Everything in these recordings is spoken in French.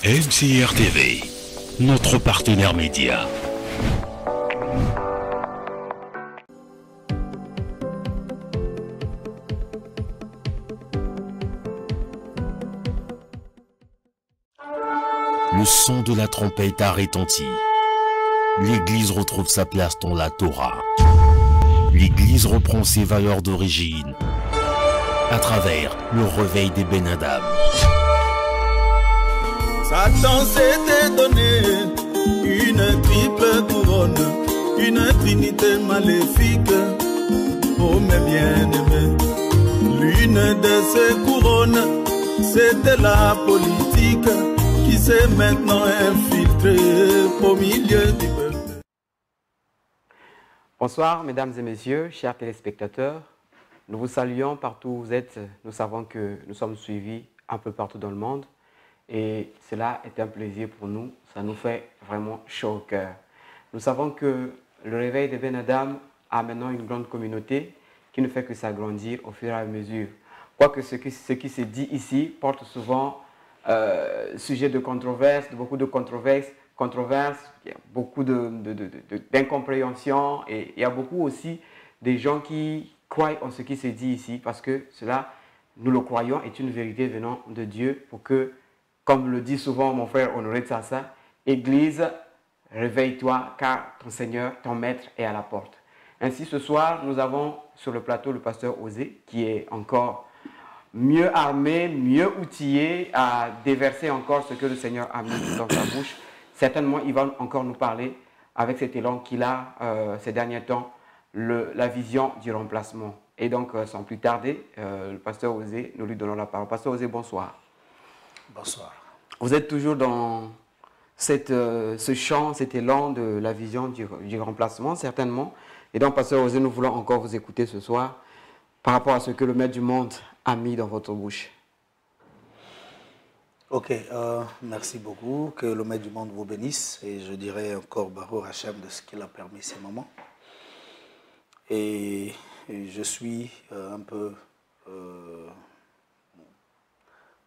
MCR TV, notre partenaire média. Le son de la trompette a retenti. L'Église retrouve sa place dans la Torah. L'Église reprend ses valeurs d'origine à travers le réveil des Ben Adam. Satan s'était donné une triple couronne, une trinité maléfique pour mes bien-aimés. L'une de ces couronnes, c'était la politique qui s'est maintenant infiltrée au milieu du peuple. Bonsoir mesdames et messieurs, chers téléspectateurs. Nous vous saluons partout où vous êtes. Nous savons que nous sommes suivis un peu partout dans le monde. Et cela est un plaisir pour nous. Ça nous fait vraiment chaud au cœur. Nous savons que le réveil des Ben Adam a maintenant une grande communauté qui ne fait que s'agrandir au fur et à mesure. Quoique ce qui se dit ici porte souvent sujet de controverse, beaucoup de controverses, il y a beaucoup d'incompréhension et il y a beaucoup aussi des gens qui croient en ce qui se dit ici parce que cela, nous le croyons, est une vérité venant de Dieu pour que, comme le dit souvent mon frère Honoré Tsassa, Église, réveille-toi car ton Seigneur, ton Maître est à la porte. Ainsi, ce soir, nous avons sur le plateau le pasteur Osé qui est encore mieux armé, mieux outillé à déverser encore ce que le Seigneur a mis dans sa bouche. Certainement, il va encore nous parler avec cet élan qu'il a ces derniers temps, la vision du remplacement. Et donc, sans plus tarder, le pasteur Osé, nous lui donnons la parole. Pasteur Osé, bonsoir. Bonsoir. Vous êtes toujours dans ce chant, cet élan de la vision du remplacement, certainement. Et donc, pasteur Osé, nous voulons encore vous écouter ce soir par rapport à ce que le Maître du monde a mis dans votre bouche. Ok, merci beaucoup. Que le Maître du monde vous bénisse. Et je dirais encore Baruch Hashem de ce qu'il a permis ces moments. Et je suis un peu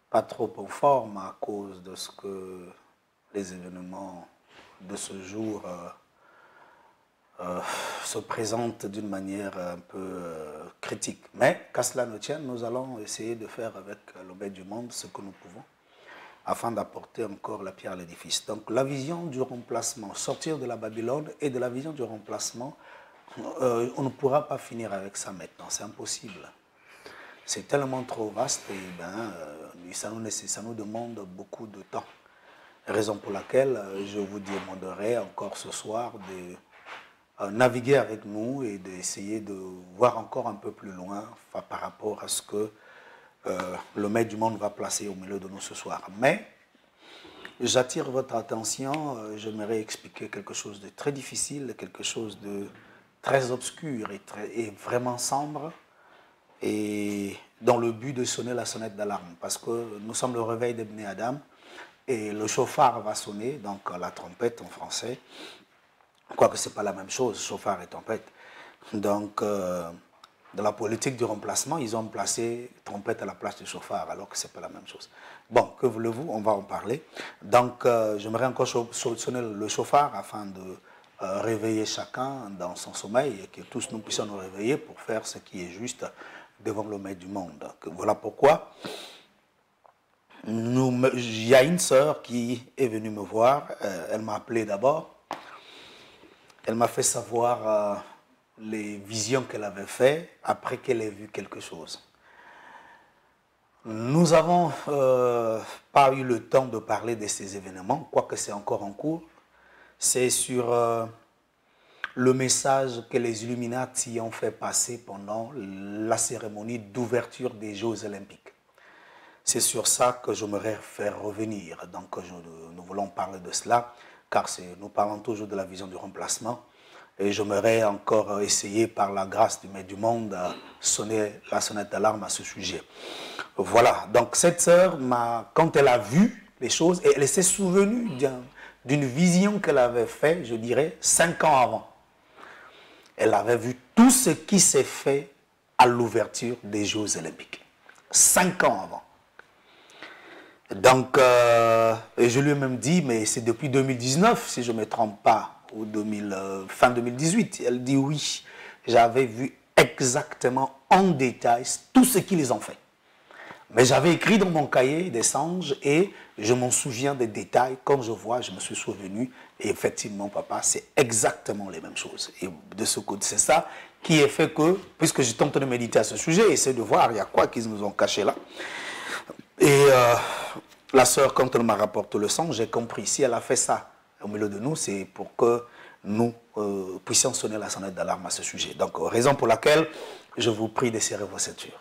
pas trop en forme à cause de ce que les événements de ce jour se présentent d'une manière un peu critique. Mais qu'à cela ne tienne, nous allons essayer de faire avec le Maître du monde ce que nous pouvons afin d'apporter encore la pierre à l'édifice. Donc la vision du remplacement, sortir de la Babylone et de la vision du remplacement, on ne pourra pas finir avec ça maintenant, c'est impossible. C'est tellement trop vaste et ça nous demande beaucoup de temps. Raison pour laquelle je vous demanderai encore ce soir de naviguer avec nous et d'essayer de voir encore un peu plus loin par rapport à ce que le Maître du monde va placer au milieu de nous ce soir. Mais j'attire votre attention, j'aimerais expliquer quelque chose de très difficile, quelque chose de très obscur et vraiment sombre, et dans le but de sonner la sonnette d'alarme, parce que nous sommes le réveil des Ben Adam, et le chauffard va sonner, donc la trompette en français, quoique ce n'est pas la même chose, chauffard et trompette. Donc, dans la politique du remplacement, ils ont placé trompette à la place du chauffard, alors que ce n'est pas la même chose. Bon, que voulez-vous, on va en parler. Donc, j'aimerais encore sonner le chauffard afin de réveiller chacun dans son sommeil et que tous nous puissions nous réveiller pour faire ce qui est juste devant le Maître du monde. Donc, voilà pourquoi il y a une sœur qui est venue me voir, elle m'a appelé d'abord, elle m'a fait savoir les visions qu'elle avait faites après qu'elle ait vu quelque chose. Nous n'avons pas eu le temps de parler de ces événements, quoique c'est encore en cours. C'est sur le message que les Illuminati ont fait passer pendant la cérémonie d'ouverture des Jeux Olympiques. C'est sur ça que j'aimerais faire revenir. Donc nous voulons parler de cela, car nous parlons toujours de la vision du remplacement. Et j'aimerais encore essayer, par la grâce du Maître du monde, à sonner la sonnette d'alarme à ce sujet. Voilà, donc cette sœur, quand elle a vu les choses, et elle s'est souvenue d'une vision qu'elle avait faite, je dirais, 5 ans avant. Elle avait vu tout ce qui s'est fait à l'ouverture des Jeux Olympiques. 5 ans avant. Donc, je lui ai même dit, mais c'est depuis 2019, si je ne me trompe pas, ou fin 2018. Elle dit oui, j'avais vu exactement en détail tout ce qu'ils ont fait. Mais j'avais écrit dans mon cahier des anges et je m'en souviens des détails. Quand je vois, je me suis souvenu. Et effectivement, papa, c'est exactement les mêmes choses. Et de ce côté, c'est ça qui est fait que, puisque je tente de méditer à ce sujet, essayer de voir, il y a quoi qu'ils nous ont caché là. Et la sœur, quand elle m'a rapporté le sang, j'ai compris. Si elle a fait ça au milieu de nous, c'est pour que nous puissions sonner la sonnette d'alarme à ce sujet. Donc, raison pour laquelle je vous prie de serrer vos ceintures.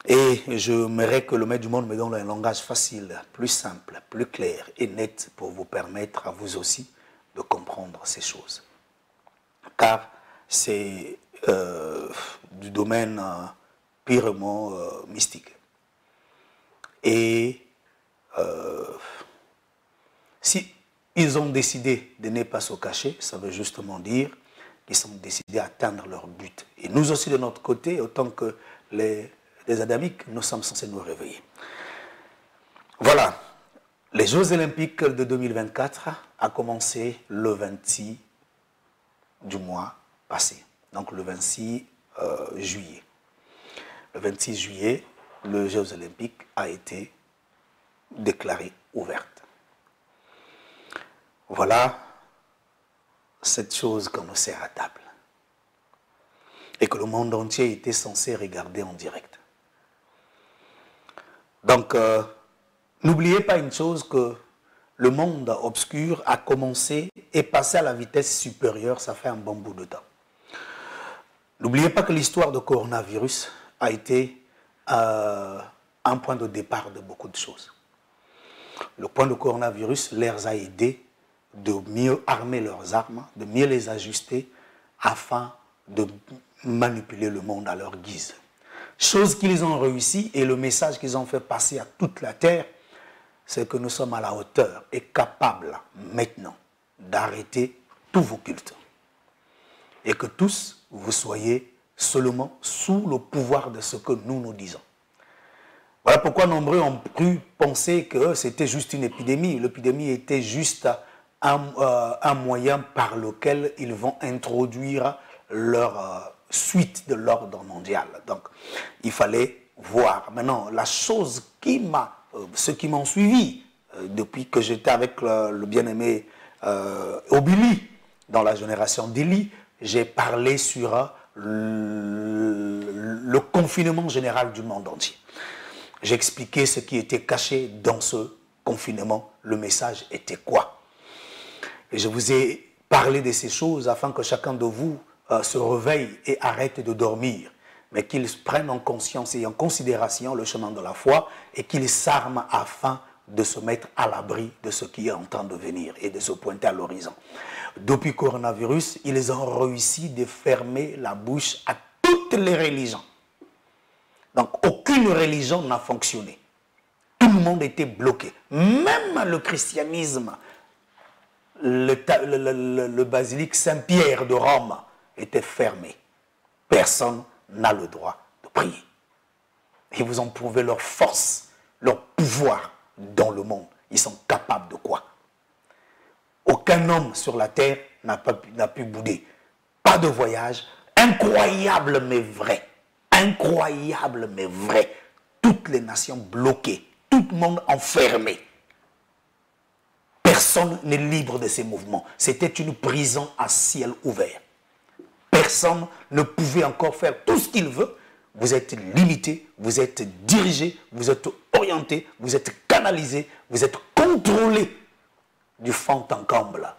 Et j'aimerais que le Maître du Monde me donne un langage facile, plus simple, plus clair et net pour vous permettre à vous aussi de comprendre ces choses. Car c'est du domaine purement mystique. Et si ils ont décidé de ne pas se cacher, ça veut justement dire qu'ils ont décidé d'atteindre leur but. Et nous aussi de notre côté, autant que les Adamiques, nous sommes censés nous réveiller. Voilà, les Jeux Olympiques de 2024 a commencé le 26 du mois passé, donc le 26 juillet. Le 26 juillet, les Jeux Olympiques a été déclaré ouverte. Voilà cette chose qu'on nous sert à table et que le monde entier était censé regarder en direct. Donc, n'oubliez pas une chose, que le monde obscur a commencé et passé à la vitesse supérieure, ça fait un bon bout de temps. N'oubliez pas que l'histoire de coronavirus a été un point de départ de beaucoup de choses. Le point de coronavirus leur a aidé de mieux armer leurs armes, de mieux les ajuster afin de manipuler le monde à leur guise. Chose qu'ils ont réussi et le message qu'ils ont fait passer à toute la terre, c'est que nous sommes à la hauteur et capables maintenant d'arrêter tous vos cultes. Et que tous, vous soyez seulement sous le pouvoir de ce que nous disons. Voilà pourquoi nombreux ont cru penser que c'était juste une épidémie. L'épidémie était juste un moyen par lequel ils vont introduire leur suite de l'ordre mondial. Donc, il fallait voir. Maintenant, la chose qui m'a, ceux qui m'ont suivi, depuis que j'étais avec le bien-aimé Obili, dans la génération d'Élie, j'ai parlé sur le confinement général du monde entier. J'ai expliqué ce qui était caché dans ce confinement. Le message était quoi? Et je vous ai parlé de ces choses afin que chacun de vous se réveille et arrête de dormir, mais qu'ils prennent en conscience et en considération le chemin de la foi et qu'ils s'arment afin de se mettre à l'abri de ce qui est en train de venir et de se pointer à l'horizon. Depuis le coronavirus, ils ont réussi de fermer la bouche à toutes les religions. Donc, aucune religion n'a fonctionné. Tout le monde était bloqué. Même le christianisme, le basilique Saint-Pierre de Rome était fermé. Personne n'a le droit de prier. Ils vous ont prouvé leur force, leur pouvoir dans le monde. Ils sont capables de quoi? Aucun homme sur la terre n'a pu bouder. Pas de voyage. Incroyable mais vrai. Incroyable mais vrai. Toutes les nations bloquées. Tout le monde enfermé. Personne n'est libre de ces mouvements. C'était une prison à ciel ouvert. Personne ne pouvait encore faire tout ce qu'il veut. Vous êtes limité, vous êtes dirigé, vous êtes orienté, vous êtes canalisé, vous êtes contrôlé du fond en comble.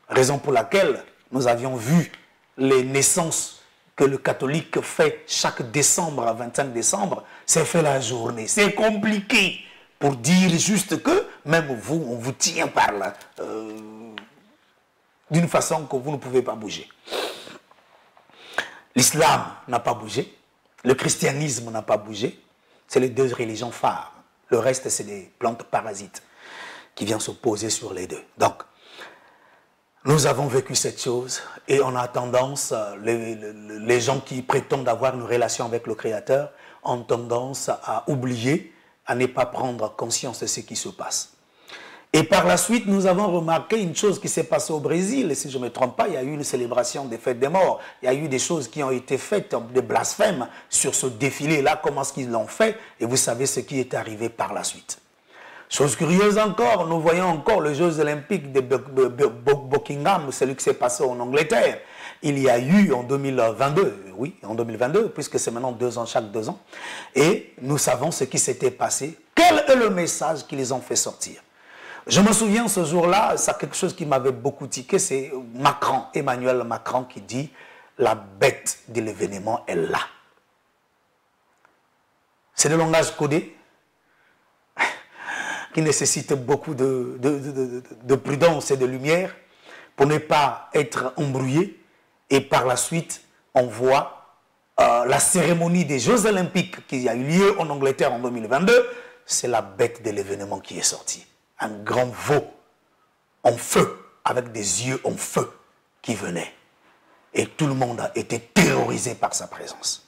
Raison pour laquelle nous avions vu les naissances que le catholique fait chaque décembre à 25 décembre. C'est fait la journée. C'est compliqué pour dire juste que même vous, on vous tient par là d'une façon que vous ne pouvez pas bouger. L'islam n'a pas bougé, le christianisme n'a pas bougé, c'est les deux religions phares. Le reste, c'est des plantes parasites qui viennent se poser sur les deux. Donc, nous avons vécu cette chose et on a tendance, les gens qui prétendent avoir une relation avec le Créateur ont tendance à oublier à ne pas prendre conscience de ce qui se passe. Et par la suite, nous avons remarqué une chose qui s'est passée au Brésil, et si je ne me trompe pas, il y a eu une célébration des fêtes des morts, il y a eu des choses qui ont été faites, des blasphèmes sur ce défilé-là, comment est-ce qu'ils l'ont fait, et vous savez ce qui est arrivé par la suite. Chose curieuse encore, nous voyons encore les Jeux Olympiques de Buckingham, celui qui s'est passé en Angleterre. Il y a eu en 2022, oui, en 2022, puisque c'est maintenant 2 ans, chaque 2 ans, et nous savons ce qui s'était passé. Quel est le message qu'ils ont fait sortir? Je me souviens ce jour-là, c'est quelque chose qui m'avait beaucoup tiqué, c'est Macron, Emmanuel Macron qui dit « la bête de l'événement est là ». C'est le langage codé qui nécessite beaucoup de prudence et de lumière pour ne pas être embrouillé. Et par la suite, on voit la cérémonie des Jeux Olympiques qui a eu lieu en Angleterre en 2022, c'est la bête de l'événement qui est sortie. Un grand veau en feu, avec des yeux en feu qui venait. Et tout le monde a été terrorisé par sa présence.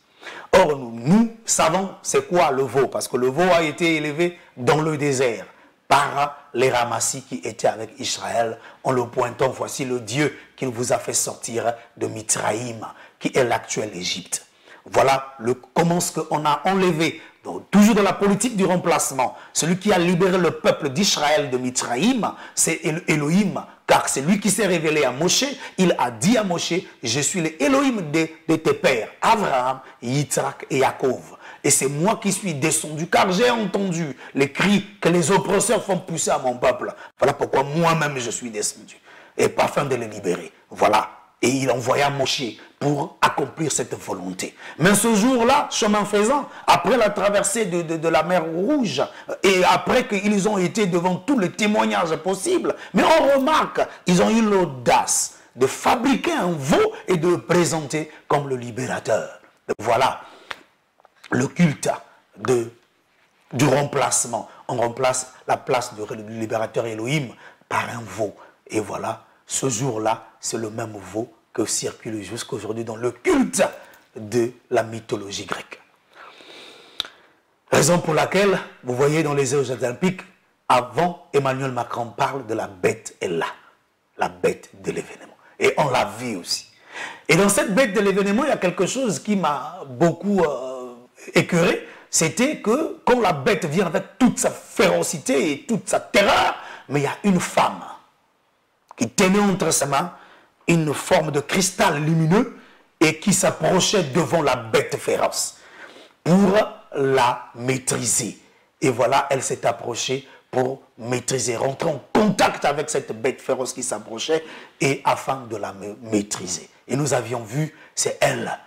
Or, nous savons c'est quoi le veau, parce que le veau a été élevé dans le désert par les ramassis qui étaient avec Israël, en le pointant, voici le Dieu qui vous a fait sortir de Mitzraïm, qui est l'actuelle Égypte. Voilà comment ce qu'on a enlevé, donc, toujours dans la politique du remplacement. Celui qui a libéré le peuple d'Israël de Mitzraïm, c'est Elohim, car c'est lui qui s'est révélé à Moshe. Il a dit à Moshe, je suis l'Elohim de tes pères, Abraham, Yitzhak et Jacob. Et c'est moi qui suis descendu, car j'ai entendu les cris que les oppresseurs font pousser à mon peuple. Voilà pourquoi moi-même je suis descendu, et pas afin de les libérer. Voilà. Et il envoya Moshe pour accomplir cette volonté. Mais ce jour-là, chemin faisant, après la traversée de la mer Rouge, et après qu'ils ont été devant tous les témoignages possibles, mais on remarque, ils ont eu l'audace de fabriquer un veau et de le présenter comme le libérateur. Voilà le culte du remplacement. On remplace la place du libérateur Elohim par un veau. Et voilà, ce jour-là, c'est le même veau que circule jusqu'à aujourd'hui dans le culte de la mythologie grecque. Raison pour laquelle, vous voyez dans les Jeux Olympiques, avant, Emmanuel Macron parle de la bête est là, la bête de l'événement. Et on l'a vu aussi. Et dans cette bête de l'événement, il y a quelque chose qui m'a beaucoup écœuré, c'était que quand la bête vient avec toute sa férocité et toute sa terreur, mais il y a une femme qui tenait entre ses mains une forme de cristal lumineux et qui s'approchait devant la bête féroce pour la maîtriser. Et voilà, elle s'est approchée pour maîtriser, rentrer en contact avec cette bête féroce qui s'approchait et afin de la maîtriser. Et nous avions vu, c'est elle.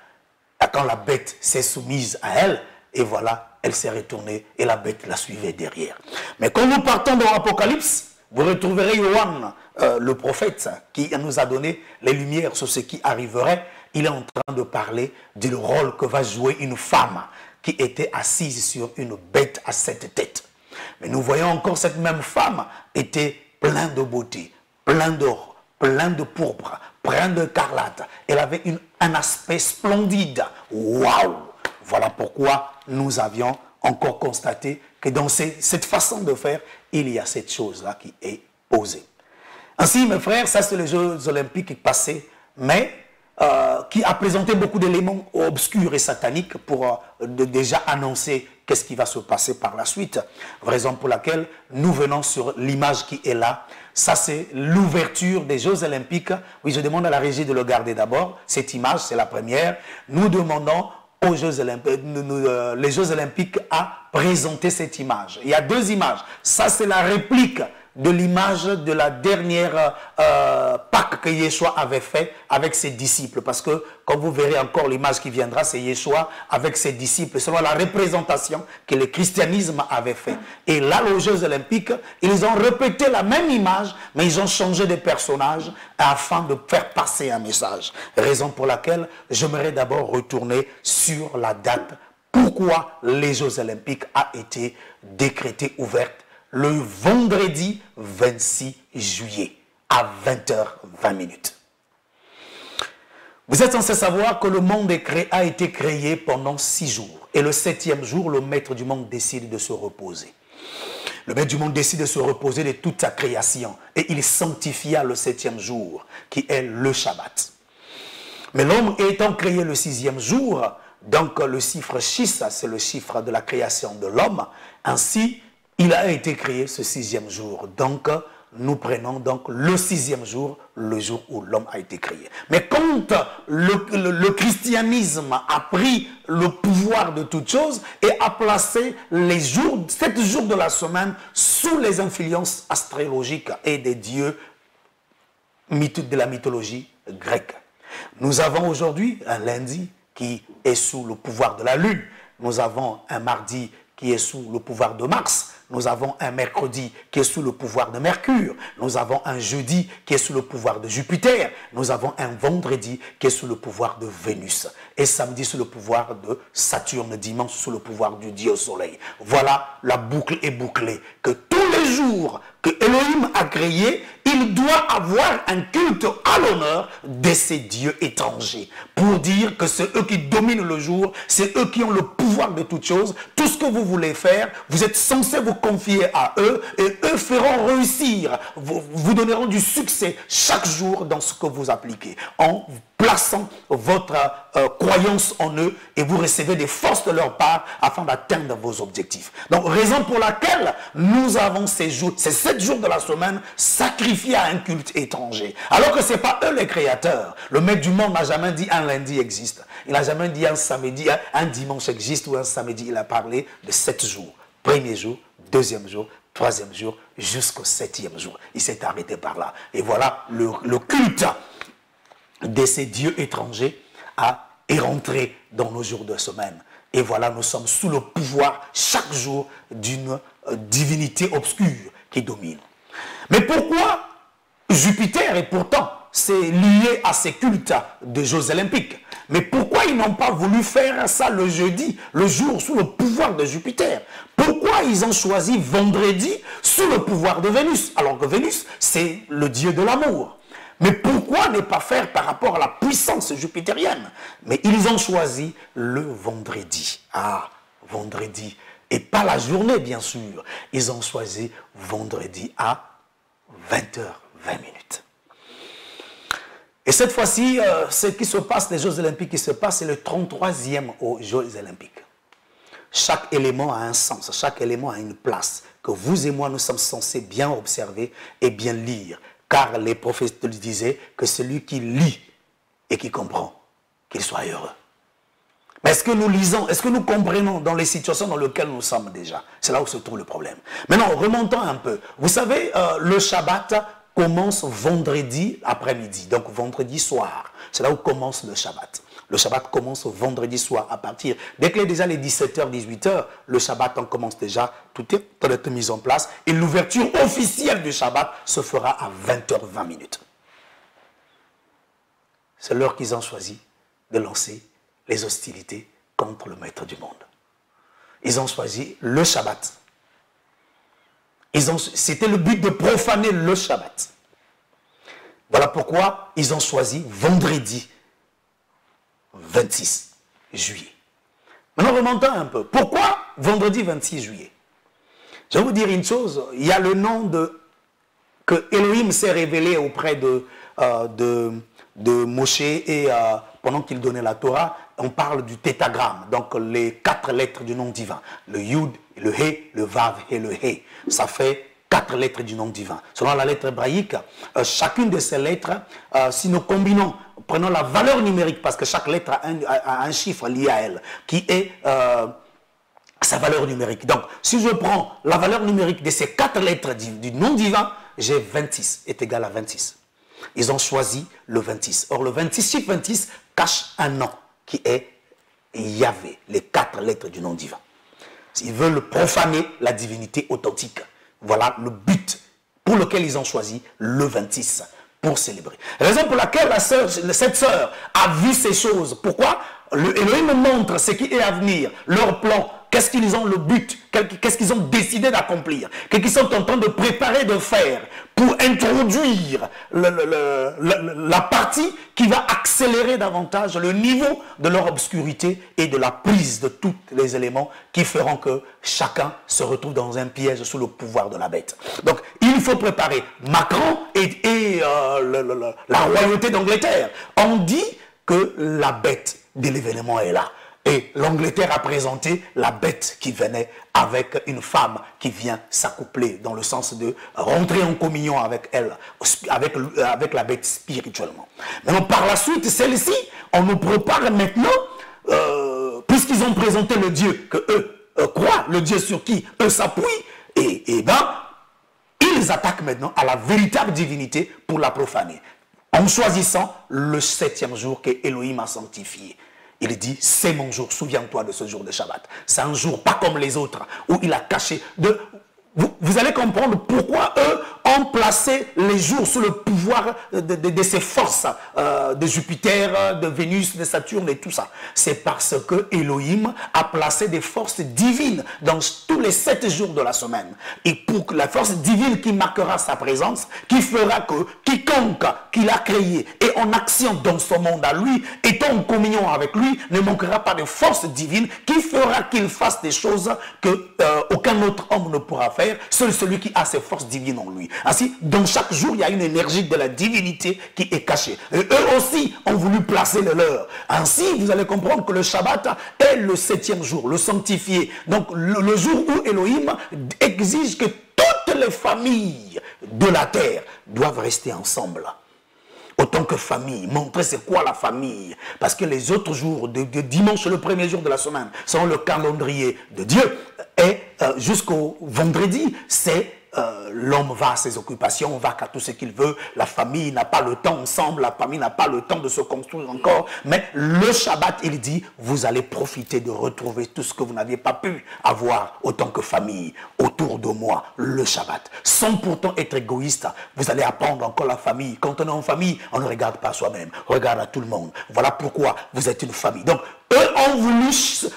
Quand la bête s'est soumise à elle, et voilà, elle s'est retournée et la bête la suivait derrière. Mais quand nous partons dans l'Apocalypse, vous retrouverez Yohan, le prophète, qui nous a donné les lumières sur ce qui arriverait. Il est en train de parler du rôle que va jouer une femme qui était assise sur une bête à 7 têtes. Mais nous voyons encore cette même femme était pleine de beauté, pleine d'or, pleine de pourpre, pleine de carlate. Elle avait un aspect splendide. Waouh! Voilà pourquoi nous avions encore constaté que dans cette façon de faire, il y a cette chose-là qui est posée. Ainsi, mes frères, ça c'est les Jeux Olympiques passés, mais qui a présenté beaucoup d'éléments obscurs et sataniques pour déjà annoncer qu'est-ce qui va se passer par la suite. Raison pour laquelle nous venons sur l'image qui est là. Ça c'est l'ouverture des Jeux Olympiques. Oui, je demande à la régie de le garder d'abord. Cette image, c'est la première. Nous demandons aux Jeux Olympiques, les Jeux Olympiques à présenter cette image. Il y a 2 images. Ça, c'est la réplique de l'image de la dernière Pâques que Yeshua avait fait avec ses disciples. Parce que, comme vous verrez encore l'image qui viendra, c'est Yeshua avec ses disciples, selon la représentation que le christianisme avait fait. Et là, aux Jeux Olympiques, ils ont répété la même image, mais ils ont changé de personnage afin de faire passer un message. Raison pour laquelle j'aimerais d'abord retourner sur la date. Pourquoi les Jeux Olympiques a été décrétés ouvertes le vendredi 26 juillet à 20h20. Vous êtes censé savoir que le monde a été créé pendant 6 jours. Et le 7e jour, le maître du monde décide de se reposer. Le maître du monde décide de se reposer de toute sa création. Et il sanctifia le 7e jour, qui est le Shabbat. Mais l'homme étant créé le 6e jour, donc le chiffre 6, c'est le chiffre de la création de l'homme. Ainsi, il a été créé ce 6e jour. Donc, nous prenons donc le 6e jour, le jour où l'homme a été créé. Mais quand le christianisme a pris le pouvoir de toutes choses et a placé les jours, 7 jours de la semaine sous les influences astrologiques et des dieux de la mythologie grecque. Nous avons aujourd'hui un lundi qui est sous le pouvoir de la lune. Nous avons un mardi qui est sous le pouvoir de Mars. Nous avons un mercredi qui est sous le pouvoir de Mercure. Nous avons un jeudi qui est sous le pouvoir de Jupiter. Nous avons un vendredi qui est sous le pouvoir de Vénus. Et samedi sous le pouvoir de Saturne. Dimanche sous le pouvoir du Dieu Soleil. Voilà, la boucle est bouclée. Que tous les jours que Elohim a créé, il doit avoir un culte à l'honneur de ces dieux étrangers. Pour dire que c'est eux qui dominent le jour, c'est eux qui ont le pouvoir de toutes choses. Tout ce que vous voulez faire, vous êtes censé vous confier à eux et eux feront réussir, vous donneront du succès chaque jour dans ce que vous appliquez, en plaçant votre croyance en eux et vous recevez des forces de leur part afin d'atteindre vos objectifs. Donc, raison pour laquelle nous avons ces 7 jours de la semaine sacrifiés à un culte étranger. Alors que ce n'est pas eux les créateurs. Le maître du monde n'a jamais dit un lundi existe. Il n'a jamais dit un samedi, un dimanche existe ou un samedi. Il a parlé de 7 jours. Premier jour, deuxième jour, troisième jour, jusqu'au 7e jour. Il s'est arrêté par là. Et voilà le culte de ces dieux étrangers est rentré dans nos jours de semaine. Et voilà, nous sommes sous le pouvoir chaque jour d'une divinité obscure qui domine. Mais pourquoi Jupiter, et pourtant c'est lié à ces cultes de Jeux olympiques, mais pourquoi ils n'ont pas voulu faire ça le jeudi, le jour sous le pouvoir de Jupiter? Pourquoi ils ont choisi vendredi sous le pouvoir de Vénus, alors que Vénus c'est le dieu de l'amour? Mais pourquoi ne pas faire par rapport à la puissance jupitérienne? Mais ils ont choisi le vendredi. Ah, vendredi. Et pas la journée, bien sûr. Ils ont choisi vendredi à 20h20. Et cette fois-ci, ce qui se passe, les Jeux olympiques qui se passent, c'est le 33e aux Jeux olympiques. Chaque élément a un sens, chaque élément a une place que vous et moi, nous sommes censés bien observer et bien lire. Car les prophètes disaient que celui qui lit et qui comprend, qu'il soit heureux. Mais est-ce que nous lisons, est-ce que nous comprenons dans les situations dans lesquelles nous sommes déjà? C'est là où se trouve le problème. Maintenant, remontons un peu. Vous savez, le Shabbat commence vendredi après-midi, donc vendredi soir. C'est là où commence le Shabbat. Le Shabbat commence vendredi soir à partir. Dès qu'il est déjà les 17h, 18h, le Shabbat on commence déjà, tout est mis en place. Et l'ouverture officielle du Shabbat se fera à 20h20. C'est l'heure qu'ils ont choisi de lancer les hostilités contre le maître du monde. Ils ont choisi le Shabbat. C'était le but de profaner le Shabbat. Voilà pourquoi ils ont choisi vendredi 26 juillet. Maintenant, remontons un peu. Pourquoi vendredi 26 juillet? Je vais vous dire une chose. Il y a le nom que Elohim s'est révélé auprès de Moshe et pendant qu'il donnait la Torah, on parle du tétragramme, donc les 4 lettres du nom divin. Le Yud, le He, le Vav et le He. Ça fait 4 lettres du nom divin. Selon la lettre hébraïque, chacune de ces lettres, si nous combinons, prenons la valeur numérique, parce que chaque lettre a un chiffre lié à elle, qui est sa valeur numérique. Donc, si je prends la valeur numérique de ces 4 lettres du nom divin, j'ai 26, est égal à 26. Ils ont choisi le 26. Or, le 26, chiffre 26, cache un nom, qui est Yahvé, les 4 lettres du nom divin. Ils veulent profaner la divinité authentique. Voilà le but pour lequel ils ont choisi le 26 pour célébrer. Raison pour laquelle cette sœur a vu ces choses. Pourquoi? Elohim montre ce qui est à venir, leur plan Qu'est-ce qu'ils ont le but? Qu'est-ce qu'ils ont décidé d'accomplir? Qu'est-ce qu'ils sont en train de préparer, de faire pour introduire la partie qui va accélérer davantage le niveau de leur obscurité et de la prise de tous les éléments qui feront que chacun se retrouve dans un piège sous le pouvoir de la bête. Donc, il faut préparer Macron et la royauté d'Angleterre. On dit que la bête de l'événement est là. Et l'Angleterre a présenté la bête qui venait avec une femme qui vient s'accoupler dans le sens de rentrer en communion avec elle, avec la bête spirituellement. Mais par la suite, celle-ci, on nous prépare maintenant, puisqu'ils ont présenté le Dieu que eux croient, le Dieu sur qui eux s'appuient, et ben, ils attaquent maintenant à la véritable divinité pour la profaner, en choisissant le 7e jour que Elohim a sanctifié. Il dit, c'est mon jour, souviens-toi de ce jour de Shabbat. C'est un jour pas comme les autres, où il a caché de... Vous allez comprendre pourquoi eux ont placé les jours sous le pouvoir de ces forces de Jupiter, de Vénus, de Saturne et tout ça. C'est parce que Elohim a placé des forces divines dans tous les 7 jours de la semaine. Et pour que la force divine qui marquera sa présence, qui fera que quiconque qu'il a créé et en action dans son monde à lui, étant en communion avec lui, ne manquera pas de force divine qui fera qu'il fasse des choses que aucun autre homme ne pourra faire. Seul celui qui a ses forces divines en lui. Ainsi, dans chaque jour, il y a une énergie de la divinité qui est cachée. Et eux aussi ont voulu placer le leur. Ainsi, vous allez comprendre que le Shabbat est le 7e jour, le sanctifié. Donc, le jour où Elohim exige que toutes les familles de la terre doivent rester ensemble. Autant que famille, montrer c'est quoi la famille. Parce que les autres jours, de dimanche, le premier jour de la semaine, selon le calendrier de Dieu, et jusqu'au vendredi, c'est l'homme va à ses occupations, va qu'à tout ce qu'il veut, la famille n'a pas le temps ensemble, la famille n'a pas le temps de se construire encore, mais le Shabbat, il dit, vous allez profiter de retrouver tout ce que vous n'aviez pas pu avoir autant que famille, autour de moi, le Shabbat. Sans pourtant être égoïste, vous allez apprendre encore la famille. Quand on est en famille, on ne regarde pas soi-même, on regarde à tout le monde. Voilà pourquoi vous êtes une famille. Donc, eux ont voulu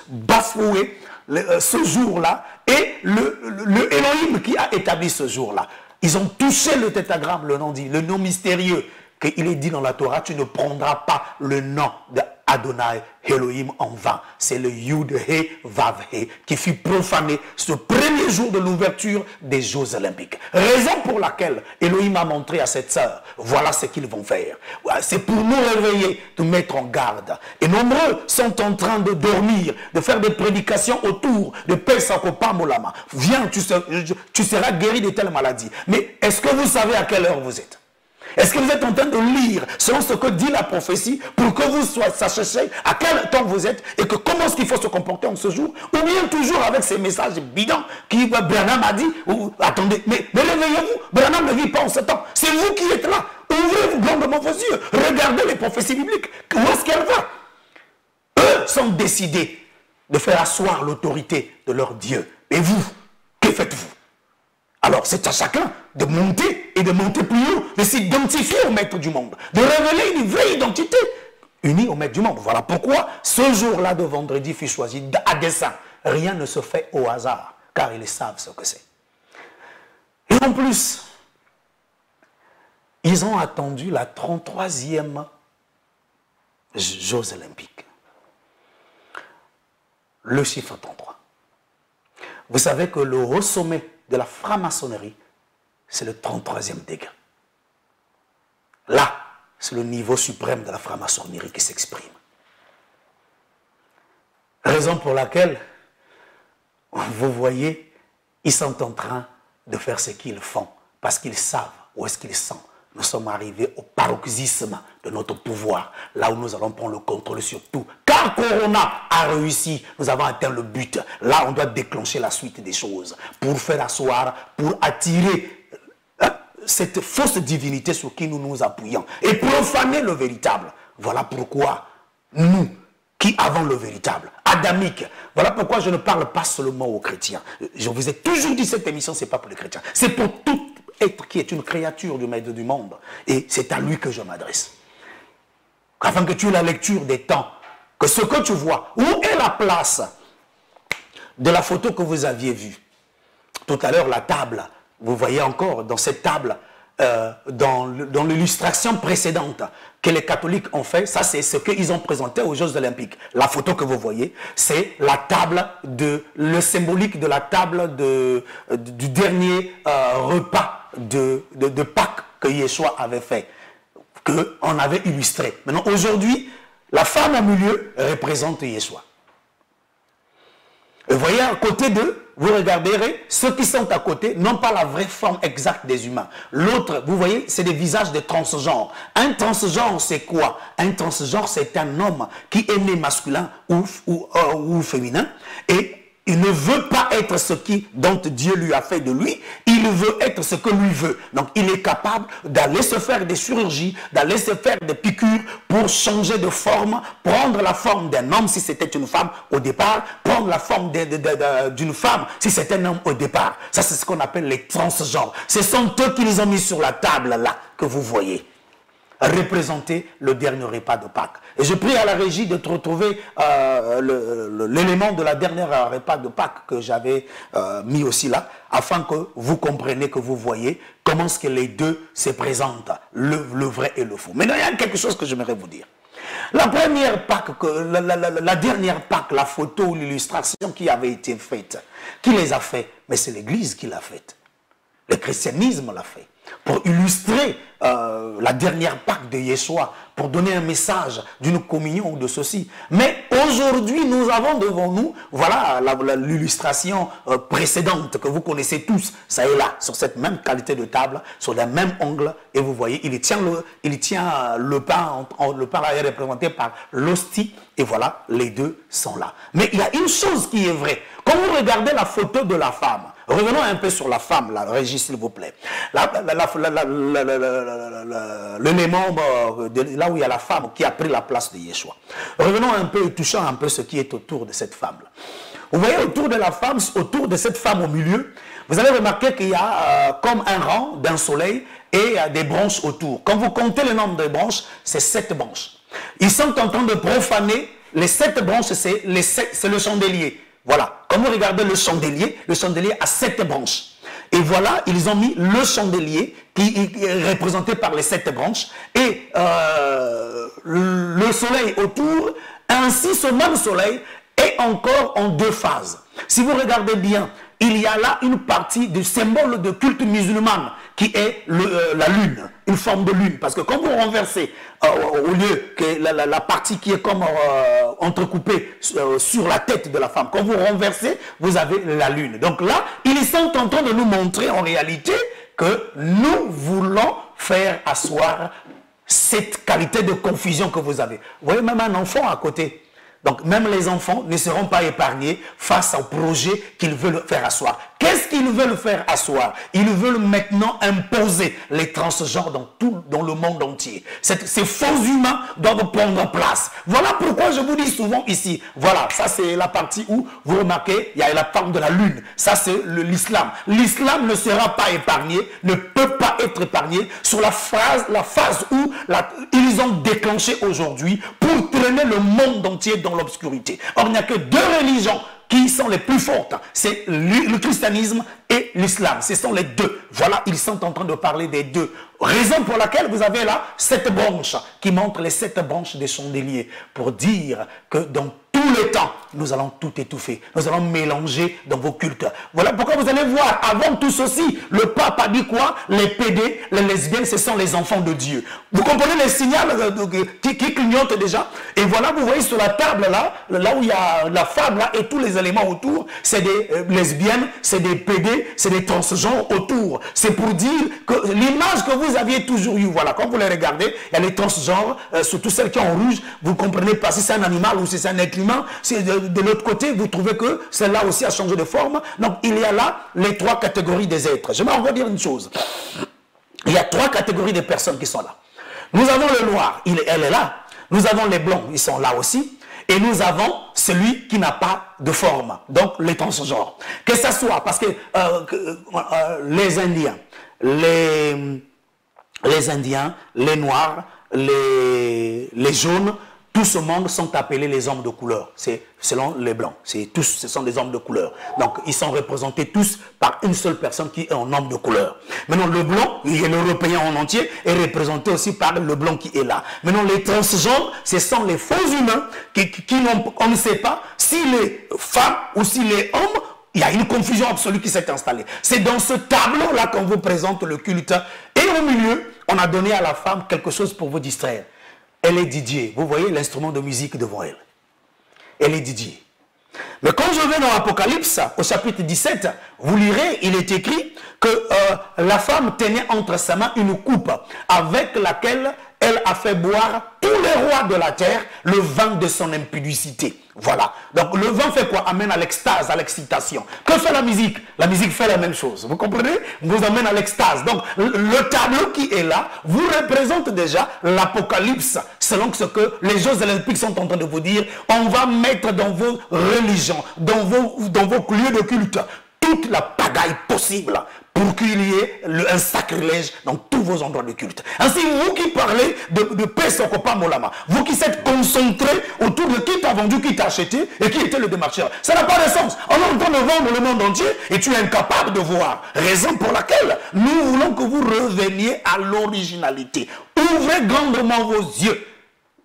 bafouer ce jour-là et le Elohim qui a établi ce jour-là. Ils ont touché le tétragramme, le nom mystérieux qu'il est dit dans la Torah, tu ne prendras pas le nom d'Adonai Elohim en vain. C'est le Yud-He Vav-He qui fut profané ce premier jour de l'ouverture des Jeux Olympiques. Raison pour laquelle Elohim a montré à cette sœur, voilà ce qu'ils vont faire. C'est pour nous réveiller, nous mettre en garde. Et nombreux sont en train de dormir, de faire des prédications autour de Pesach Molama. Viens, tu seras guéri de telle maladie. Mais est-ce que vous savez à quelle heure vous êtes? Est-ce que vous êtes en train de lire selon ce que dit la prophétie pour que vous sachiez à quel temps vous êtes et que comment est-ce qu'il faut se comporter en ce jour? Ou bien toujours avec ces messages bidons qui Branham a dit, ou attendez, mais réveillez-vous, Branham ne vit pas en ce temps, c'est vous qui êtes là, ouvrez grandement vos yeux, regardez les prophéties bibliques, où est-ce qu'elles vont? Eux sont décidés de faire asseoir l'autorité de leur Dieu. Et vous, que faites-vous? Alors, c'est à chacun de monter et de monter plus haut, de s'identifier au maître du monde, de révéler une vraie identité unie au maître du monde. Voilà pourquoi ce jour-là de vendredi fut choisi à dessein. Rien ne se fait au hasard, car ils savent ce que c'est. Et en plus, ils ont attendu la 33e Jeux Olympiques. Le chiffre 33. Vous savez que le haut sommet de la franc-maçonnerie, c'est le 33e degré. Là, c'est le niveau suprême de la franc-maçonnerie qui s'exprime. Raison pour laquelle, vous voyez, ils sont en train de faire ce qu'ils font, parce qu'ils savent où est-ce qu'ils sont. Nous sommes arrivés au paroxysme de notre pouvoir, là où nous allons prendre le contrôle sur tout. Car Corona a réussi, nous avons atteint le but. Là, on doit déclencher la suite des choses pour faire asseoir, pour attirer cette fausse divinité sur qui nous nous appuyons et profaner le véritable. Voilà pourquoi nous, qui avons le véritable, adamique, voilà pourquoi je ne parle pas seulement aux chrétiens. Je vous ai toujours dit, cette émission, ce n'est pas pour les chrétiens, c'est pour tout être qui est une créature du maître du monde. Et c'est à lui que je m'adresse. Afin que tu aies la lecture des temps, que ce que tu vois, où est la place de la photo que vous aviez vue. Tout à l'heure, la table, vous voyez encore dans cette table, dans l'illustration précédente que les catholiques ont fait, ça c'est ce qu'ils ont présenté aux Jeux Olympiques. La photo que vous voyez, c'est la table, le symbolique de la table du dernier repas de Pâques que Yeshua avait fait, qu'on avait illustré. Maintenant, aujourd'hui, la femme au milieu représente Yeshua. Et vous voyez, à côté d'eux, vous regarderez, ceux qui sont à côté n'ont pas la vraie forme exacte des humains. L'autre, vous voyez, c'est des visages de transgenres. Un transgenre, c'est quoi? Un transgenre, c'est un homme qui est né masculin ou féminin et il ne veut pas être ce dont Dieu lui a fait de lui, il veut être ce que lui veut. Donc il est capable d'aller se faire des chirurgies, d'aller se faire des piqûres pour changer de forme, prendre la forme d'un homme si c'était une femme au départ, prendre la forme d'une femme si c'était un homme au départ. Ça c'est ce qu'on appelle les transgenres. Ce sont eux qui les ont mis sur la table là que vous voyez, représenter le dernier repas de Pâques. Et je prie à la régie de te retrouver l'élément de la dernière repas de Pâques que j'avais mis aussi là, afin que vous compreniez, que vous voyez comment est-ce que les deux se présentent, le vrai et le faux. Mais il y a quelque chose que j'aimerais vous dire. La première Pâques, la dernière Pâques, la photo ou l'illustration qui avait été faite, qui les a fait? Mais c'est l'Église qui l'a faite. Le christianisme l'a fait. Pour illustrer la dernière Pâque de Yeshua, pour donner un message d'une communion ou de ceci. Mais aujourd'hui, nous avons devant nous, voilà l'illustration précédente que vous connaissez tous, ça est là, sur cette même qualité de table, sur le même angle, et vous voyez, il tient le pain, le pain là est représenté par l'hostie, et voilà, les deux sont là. Mais il y a une chose qui est vraie. Quand vous regardez la photo de la femme, revenons un peu sur la femme, la régie, s'il vous plaît. L'élément là où il y a la femme qui a pris la place de Yeshua. Revenons un peu et touchons un peu ce qui est autour de cette femme-là. Vous voyez, autour de la femme, autour de cette femme au milieu, vous allez remarquer qu'il y a comme un rang d'un soleil et des branches autour. Quand vous comptez le nombre de branches, c'est 7 branches. Ils sont en train de profaner les 7 branches, c'est le chandelier. Voilà, quand vous regardez le chandelier a 7 branches. Et voilà, ils ont mis le chandelier qui est représenté par les 7 branches et le soleil autour. Ainsi, ce même soleil est encore en 2 phases. Si vous regardez bien, il y a là une partie du symbole de culte musulman qui est la lune, une forme de lune. Parce que quand vous renversez, au lieu que la partie qui est comme entrecoupée sur la tête de la femme, quand vous renversez, vous avez la lune. Donc là, ils sont en train de nous montrer en réalité que nous voulons faire asseoir cette qualité de confusion que vous avez. Vous voyez même un enfant à côté. Donc même les enfants ne seront pas épargnés face au projet qu'ils veulent faire asseoir. Qu'est-ce qu'ils veulent faire asseoir? Ils veulent maintenant imposer les transgenres dans le monde entier. Ces faux humains doivent prendre place. Voilà pourquoi je vous dis souvent ici, voilà, ça c'est la partie où vous remarquez, il y a la forme de la lune. Ça c'est l'islam. L'islam ne sera pas épargné, ne peut pas être épargné sur la phase où ils ont déclenché aujourd'hui pour traîner le monde entier dans l'obscurité. Or, il n'y a que 2 religions qui sont les plus fortes. C'est le christianisme et l'islam. Ce sont les 2. Voilà, ils sont en train de parler des 2. Raison pour laquelle vous avez là 7 branches qui montrent les 7 branches des chandeliers pour dire que dans tous les temps, nous allons tout étouffer. Nous allons mélanger dans vos cultes. Voilà pourquoi vous allez voir, avant tout ceci, le pape a dit quoi? Les PD, les lesbiennes, ce sont les enfants de Dieu. Vous comprenez les signaux qui clignotent déjà? Et voilà, vous voyez sur la table là où il y a la femme là et tous les éléments autour, c'est des lesbiennes, c'est des PD, c'est des transgenres autour. C'est pour dire que l'image que vous aviez toujours eue, voilà, quand vous les regardez, il y a les transgenres, surtout celles qui sont en rouge, vous comprenez pas si c'est un animal ou si c'est un être humain. De l'autre côté, vous trouvez que celle-là aussi a changé de forme. Donc, il y a là les 3 catégories des êtres. Je vais encore dire une chose. Il y a 3 catégories de personnes qui sont là. Nous avons le noir, elle est là. Nous avons les blancs, ils sont là aussi. Et nous avons celui qui n'a pas de forme. Donc, les transgenres. Que ça soit, parce que les Indiens, les Indiens, les Noirs, les jaunes, tout ce monde sont appelés les hommes de couleur. C'est selon les blancs. Tous, ce sont des hommes de couleur. Donc, ils sont représentés tous par une seule personne qui est un homme de couleur. Maintenant, le blanc, et l'Européen en entier, est représenté aussi par le blanc qui est là. Maintenant, les transgenres, ce sont les faux humains on ne sait pas si les femmes ou si les hommes, il y a une confusion absolue qui s'est installée. C'est dans ce tableau-là qu'on vous présente le culte. Et au milieu, on a donné à la femme quelque chose pour vous distraire. Elle est DJ. Vous voyez l'instrument de musique devant elle. Elle est DJ. Mais quand je vais dans l'Apocalypse, au chapitre 17, vous lirez, il est écrit que la femme tenait entre sa main une coupe avec laquelle elle a fait boire tous les rois de la terre le vin de son impudicité. Voilà. Donc le vin fait quoi? Amène à l'extase, à l'excitation. Que fait la musique? La musique fait la même chose. Vous comprenez? Vous amène à l'extase. Donc le tableau qui est là vous représente déjà l'Apocalypse, selon ce que les Jeux olympiques sont en train de vous dire. On va mettre dans vos religions, dans vos lieux de culte, toute la pagaille possible pour qu'il y ait un sacrilège dans tous vos endroits de culte. Ainsi, vous qui parlez de paix Sokopa Molama, vous qui êtes concentrés autour de qui t'a vendu, qui t'a acheté et qui était le démarcheur, ça n'a pas de sens. On est en train de vendre le monde entier et tu es incapable de voir. Raison pour laquelle nous voulons que vous reveniez à l'originalité. Ouvrez grandement vos yeux.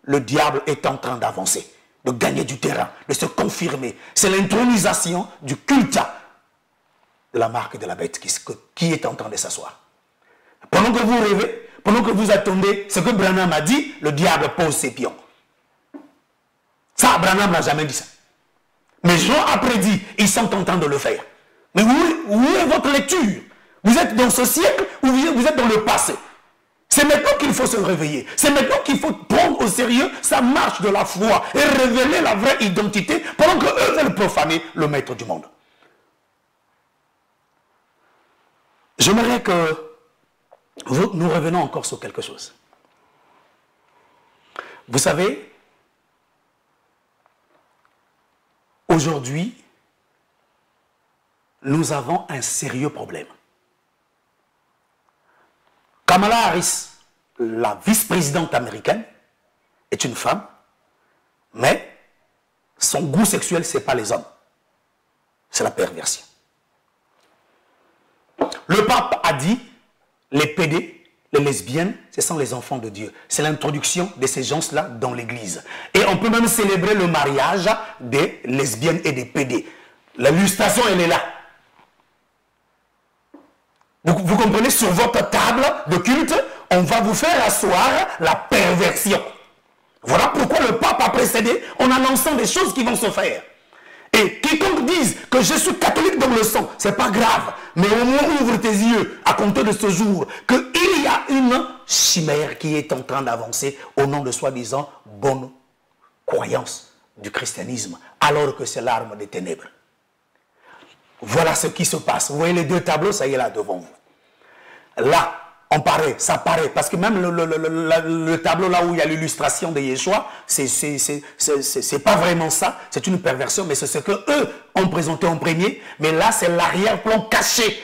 Le diable est en train d'avancer, de gagner du terrain, de se confirmer. C'est l'intronisation du culte de la marque de la bête qui est en train de s'asseoir. Pendant que vous rêvez, pendant que vous attendez ce que Branham a dit, le diable pose ses pions. Ça, Branham n'a jamais dit ça. Mais Jean a prédit, ils sont en train de le faire. Mais où est votre lecture? Vous êtes dans ce siècle ou vous êtes dans le passé? C'est maintenant qu'il faut se réveiller. C'est maintenant qu'il faut prendre au sérieux sa marche de la foi et révéler la vraie identité pendant qu'eux veulent profaner le maître du monde. J'aimerais que nous revenions encore sur quelque chose. Vous savez, aujourd'hui, nous avons un sérieux problème. Kamala Harris, la vice-présidente américaine, est une femme, mais son goût sexuel, ce n'est pas les hommes. C'est la perversion. Le pape a dit, les pédés, les lesbiennes, ce sont les enfants de Dieu. C'est l'introduction de ces gens-là dans l'église. Et on peut même célébrer le mariage des lesbiennes et des pédés. L'illustration, elle est là. Vous comprenez, sur votre table de culte, on va vous faire asseoir la perversion. Voilà pourquoi le pape a précédé en annonçant des choses qui vont se faire. Et quiconque dise que je suis catholique dans le sang, c'est pas grave. Mais au moins ouvre tes yeux à compter de ce jour qu'il y a une chimère qui est en train d'avancer au nom de soi-disant bonne croyance du christianisme, alors que c'est l'arme des ténèbres. Voilà ce qui se passe. Vous voyez les deux tableaux, ça y est là devant vous. Là, ça paraît, parce que même le tableau là où il y a l'illustration de Yeshua, c'est pas vraiment ça, c'est une perversion, mais c'est ce que eux ont présenté en premier, mais là c'est l'arrière-plan caché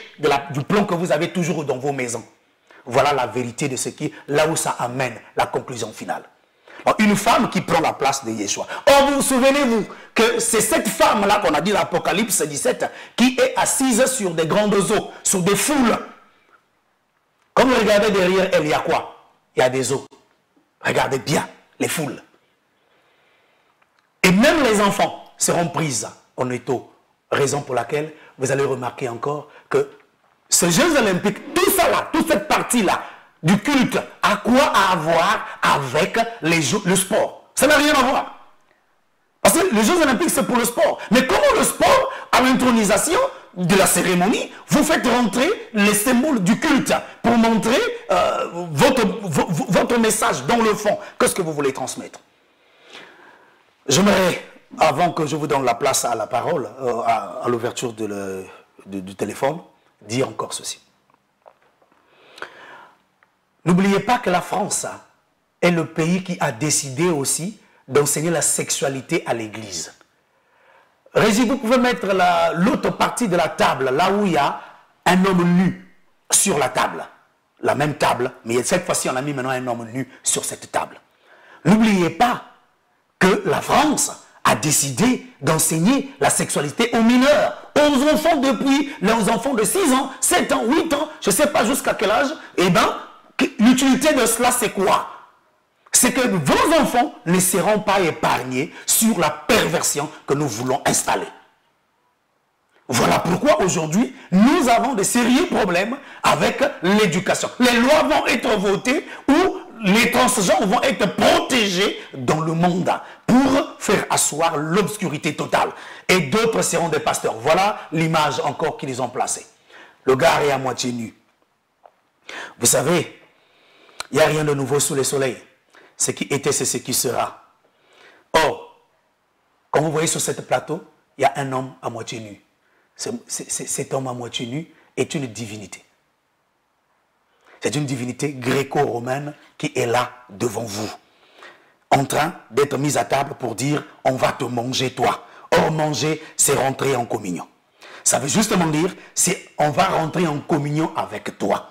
du plan que vous avez toujours dans vos maisons. Voilà la vérité de ce qui, là où ça amène la conclusion finale. Alors, une femme qui prend la place de Yeshua. Or, vous souvenez-vous que c'est cette femme-là qu'on a dit dans l'Apocalypse 17 qui est assise sur des grandes eaux, sur des foules. Comme vous regardez derrière elle, il y a quoi? Il y a des eaux. Regardez bien les foules. Et même les enfants seront prises en étau. Raison pour laquelle vous allez remarquer encore que ces Jeux olympiques, tout ça là, toute cette partie-là du culte, a quoi à voir avec le sport? Ça n'a rien à voir. Parce que les Jeux olympiques, c'est pour le sport. Mais comment le sport, à l'intronisation de la cérémonie, vous faites rentrer les symboles du culte pour montrer votre message dans le fond. Qu'est-ce que vous voulez transmettre? J'aimerais, avant que je vous donne la place à la parole, à l'ouverture du téléphone, dire encore ceci. N'oubliez pas que la France est le pays qui a décidé aussi d'enseigner la sexualité à l'église. Régis, vous pouvez mettre l'autre partie de la table, là où il y a un homme nu sur la table. La même table, mais cette fois-ci, on a mis maintenant un homme nu sur cette table. N'oubliez pas que la France a décidé d'enseigner la sexualité aux mineurs, aux enfants depuis les enfants de 6 ans, 7 ans, 8 ans, je ne sais pas jusqu'à quel âge. Eh bien, l'utilité de cela, c'est quoi? C'est que vos enfants ne seront pas épargnés sur la perversion que nous voulons installer. Voilà pourquoi aujourd'hui, nous avons de sérieux problèmes avec l'éducation. Les lois vont être votées où les transgenres vont être protégés dans le monde pour faire asseoir l'obscurité totale. Et d'autres seront des pasteurs. Voilà l'image encore qu'ils ont placée. Le gars est à moitié nu. Vous savez, il n'y a rien de nouveau sous le soleil. Ce qui était, c'est ce qui sera. Or, quand vous voyez sur ce plateau, il y a un homme à moitié nu. Cet homme à moitié nu est une divinité. C'est une divinité gréco-romaine qui est là devant vous, en train d'être mise à table pour dire « on va te manger toi ». Or, manger, c'est rentrer en communion. Ça veut justement dire « on va rentrer en communion avec toi »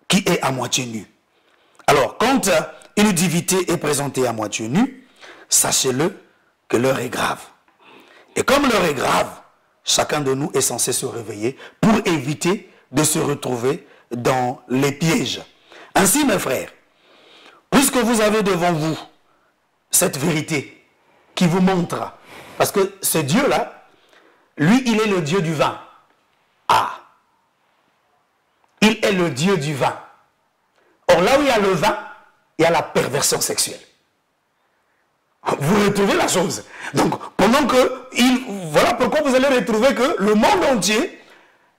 qui est à moitié nu. Alors, quand une divinité est présentée à moitié nue, sachez-le que l'heure est grave. Et comme l'heure est grave, chacun de nous est censé se réveiller pour éviter de se retrouver dans les pièges. Ainsi, mes frères, puisque vous avez devant vous cette vérité qui vous montre, parce que ce Dieu-là, lui, il est le Dieu du vin. Ah! Il est le Dieu du vin. Or, là où il y a le vin, il y a la perversion sexuelle. Vous retrouvez la chose. Donc, pendant que... voilà pourquoi vous allez retrouver que le monde entier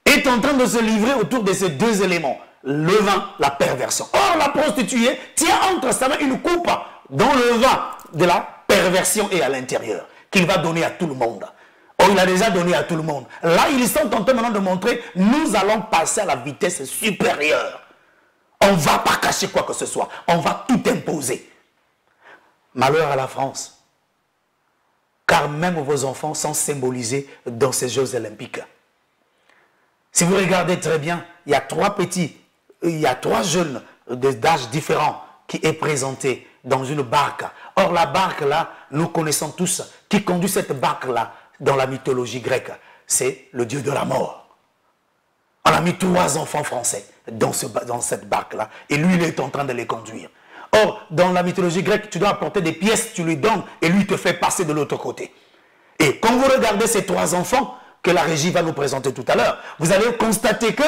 est en train de se livrer autour de ces deux éléments. Le vin, la perversion. Or, la prostituée tient entre sa main une coupe dans le vin de la perversion et à l'intérieur, qu'il va donner à tout le monde. Or, il a déjà donné à tout le monde. Là, ils sont en train maintenant de montrer, nous allons passer à la vitesse supérieure. On ne va pas cacher quoi que ce soit. On va tout imposer. Malheur à la France. Car même vos enfants sont symbolisés dans ces Jeux olympiques. Si vous regardez très bien, il y a 3 petits, il y a 3 jeunes d'âge différents qui est présenté dans une barque. Or, la barque là, nous connaissons tous, qui conduit cette barque là dans la mythologie grecque, c'est le dieu de la mort. On a mis 3 enfants français dans cette barque-là. Et lui, il est en train de les conduire. Or, dans la mythologie grecque, tu dois apporter des pièces, tu lui donnes, et lui te fait passer de l'autre côté. Et quand vous regardez ces 3 enfants, que la régie va nous présenter tout à l'heure, vous allez constater que